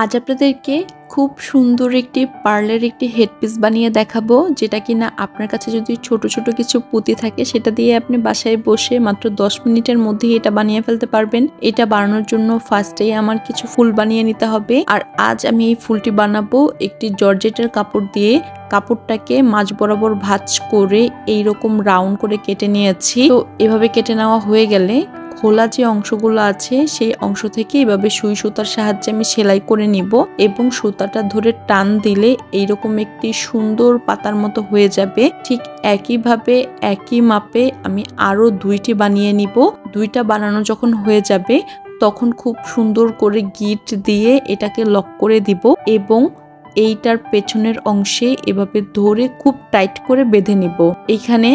আজ আপনাদেরকে খুব সুন্দর একটি পার্লের একটি হেডপিস বানিয়ে দেখাবো, যেটা কিনা আপনার কাছে যদি ছোট ছোট কিছু পুঁতি থাকে সেটা দিয়ে আপনি বাসায় বসে মাত্র 10 মিনিটের মধ্যেই এটা বানিয়ে ফেলতে পারবেন। এটা বানানোর জন্য ফার্স্টেই আমার কিছু ফুল বানিয়ে নিতে হবে। আর আজ আমি এই ফুলটি বানাবো একটি জর্জেটের কাপড় দিয়ে। কাপড়টাকে মাঝ বরাবর ভাঁজ করে এইরকম রাউন্ড করে কেটে নিয়েছি। তো এভাবে কেটে নেওয়া হয়ে গেলে খোলা যে অংশগুলো আছে সেই অংশ থেকে এভাবে সুই সুতার সাহায্যে আমি সেলাই করে নিব এবং সুতাটা ধরে টান দিলে এইরকম একটি সুন্দর পাতার মতো হয়ে যাবে। ঠিক একইভাবে একই মাপে আমি আরো 2টি বানিয়ে নিব। 2টা বানানো যখন হয়ে যাবে তখন খুব সুন্দর করে গিট দিয়ে এটাকে লক করে দিব এবং এইটার পেছনের অংশে এভাবে ধরে খুব টাইট করে বেঁধে নিব। এইখানে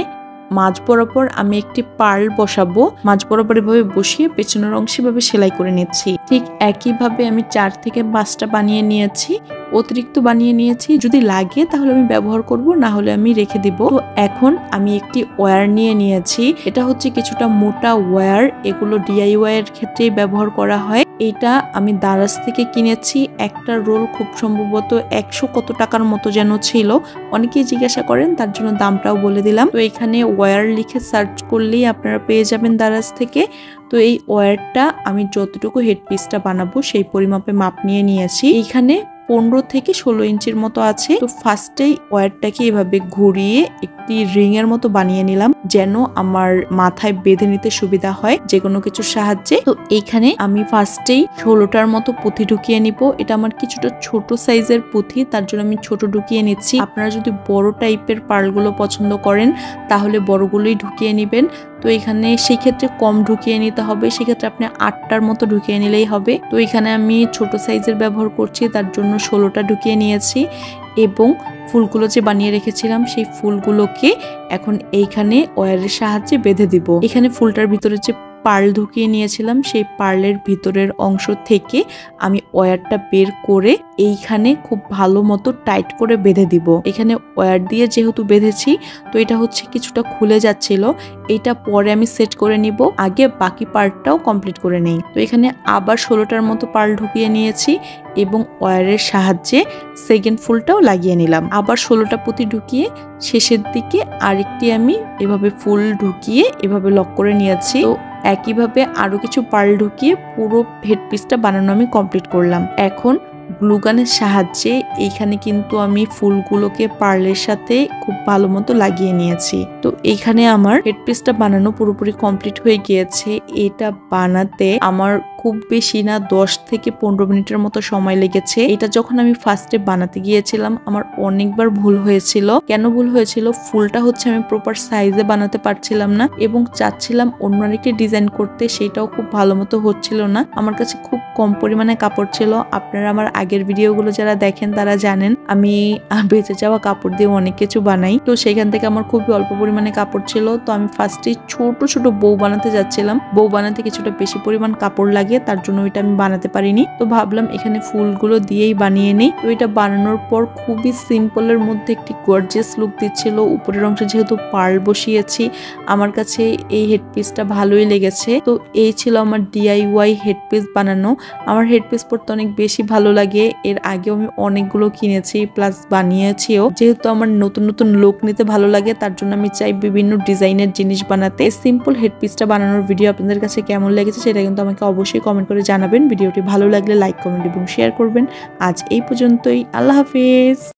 মাঝ বরাবর আমি একটি পার্ল বসাবো। মাঝ বরাবর এভাবে বসিয়ে পেছনের অংশে এভাবে সেলাই করে নিচ্ছি। ঠিক একইভাবে আমি 4 থেকে 5টা বানিয়ে নিয়েছি। অতিরিক্ত বানিয়ে নিয়েছি, যদি লাগে তাহলে আমি ব্যবহার করব, না হলে আমি রেখে দিব। তো এখন আমি একটি ওয়্যার নিয়ে নিয়েছি। এটা হচ্ছে কিছুটা মোটা ওয়্যার, এগুলো DIY এর ক্ষেত্রে ব্যবহার করা হয়। এটা আমি দারাজ থেকে কিনেছি। একটা রোল খুব সম্ভবত 100 কত টাকার মতো যেন ছিল। অনেকেই জিজ্ঞাসা করেন, তার জন্য দামটাও বলে দিলাম। তো এখানে ওয়্যার লিখে সার্চ করলেই আপনারা পেয়ে যাবেন দারাজ থেকে। তো এই ওয়্যারটা আমি যতটুকু হেডপিসটা বানাবো সেই পরিমাপে মাপ নিয়ে নিয়েছি। এইখানে 15 থেকে 16 ইঞ্চির মতো আছে। তো ফার্স্টেই ওয়্যারটাকে এভাবে ঘুরিয়ে একটি রিং এর মতো বানিয়ে নিলাম, যেন আমার মাথায় বেঁধে নিতে সুবিধা হয় যে কোনো কিছুর সাহায্যে। তো এইখানে আমি ফার্স্টেই 16টার মতো পুঁথি ঢুকিয়ে নিব। এটা আমার কিছুটা ছোট সাইজের পুঁথি, তার জন্য আমি ছোট ঢুকিয়ে নিচ্ছি। আপনারা যদি বড় টাইপের পার্লগুলো পছন্দ করেন তাহলে বড়গুলোই ঢুকিয়ে নেবেন। তো এখানে সেই ক্ষেত্রে কম ঢুকিয়ে নিতে হবে, সেক্ষেত্রে আপনি 8টার মতো ঢুকিয়ে নিলেই হবে। তো এখানে আমি ছোট সাইজের ব্যবহার করছি, তার জন্য 16টা ঢুকিয়ে নিয়েছি এবং ফুলগুলো যে বানিয়ে রেখেছিলাম সেই ফুলগুলোকে এখন এইখানে ওয়্যারের সাহায্যে বেঁধে দিব। এখানে ফুলটার ভিতরে যে পার্ল ঢুকিয়ে নিয়েছিলাম সেই পার্লের ভিতরের অংশ থেকে আমি ওয়্যারটা বের করে এইখানে খুব ভালো মতো টাইট করে বেঁধে দিব। এখানে ওয়্যার দিয়ে যেহেতু বেঁধেছি তো এটা হচ্ছে কিছুটা খুলে যাচ্ছিল, এটা পরে আমি সেট করে নিব। আগে বাকি পার্টটাও কমপ্লিট করে নেই। তো এখানে আবার 16টার মতো পার্ল ঢুকিয়ে নিয়েছি এবং ওয়্যারের সাহায্যে সেকেন্ড ফুলটাও লাগিয়ে নিলাম। আবার 16টা পুঁতি ঢুকিয়ে শেষের দিকে আরেকটি আমি এভাবে ফুল ঢুকিয়ে এভাবে লক করে নিয়েছি। তো একইভাবে আরো কিছু পার্ল ঢুকিয়ে পুরো হেডপিসটা বানানো আমি কমপ্লিট করলাম। এখন গ্লুগানের সাহায্যে এইখানে কিন্তু আমি ফুলগুলোকে পার্লের সাথে খুব ভালো মতো লাগিয়ে নিয়েছি। তো এইখানে আমার হেডপিসটা বানানো পুরোপুরি কমপ্লিট হয়ে গিয়েছে। এটা বানাতে আমার খুব বেশি না 10 থেকে 15 মিনিটের মতো সময় লেগেছে। এটা যখন আমি ফার্স্টে বানাতে গিয়েছিলাম আমার অনেকবার ভুল হয়েছিল। কেন ভুল হয়েছিল? ফুলটা হচ্ছে আমি প্রপার সাইজে বানাতে পারছিলাম না এবং চাচ্ছিলাম অন্য আরেকটি ডিজাইন করতে, সেটাও খুব ভালো মতো হচ্ছিল না। আমার কাছে খুব কম পরিমাণে কাপড় ছিল। আপনারা আমার আগের ভিডিওগুলো যারা দেখেন তারা জানেন আমি বেঁচে যাওয়া কাপড় দিয়ে অনেক কিছু বানাই। তো সেখান থেকে আমার খুবই অল্প পরিমাণে কাপড় ছিল। তো আমি ফার্স্টে ছোট ছোট বউ বানাতে যাচ্ছিলাম। বউ বানাতে কিছুটা বেশি পরিমাণ কাপড় লাগে, তার জন্য ওইটা আমি বানাতে পারিনি। তো ভাবলাম এখানে ফুলগুলো দিয়েই বানিয়ে নেই। তো এটা বানানোর পর খুবই সিম্পলের মধ্যে একটি গর্জিয়াস লুক দিচ্ছিল। উপরের অংশে যেহেতু পার্ল বসিয়েছি আমার কাছে এই হেডপিসটা ভালোই লেগেছে। তো এই ছিল আমার DIY হেডপিস বানানো। আমার হেডপিস পরতে অনেক বেশি ভালো লাগে। এর আগেও আমি অনেকগুলো কিনেছি প্লাস বানিয়েছিও। যেহেতু আমার নতুন নতুন লুক নিতে ভালো লাগে তার জন্য আমি চাই বিভিন্ন ডিজাইনের জিনিস বানাতে। সিম্পল হেডপিসটা বানানোর ভিডিও আপনাদের কাছে কেমন লেগেছে সেটা কিন্তু আমাকে অবশ্যই কমেন্ট করে জানাবেন। ভিডিওটি ভালো লাগলে লাইক, কমেন্ট এবং শেয়ার করবেন। আজ এই পর্যন্তই। আল্লাহ হাফেজ।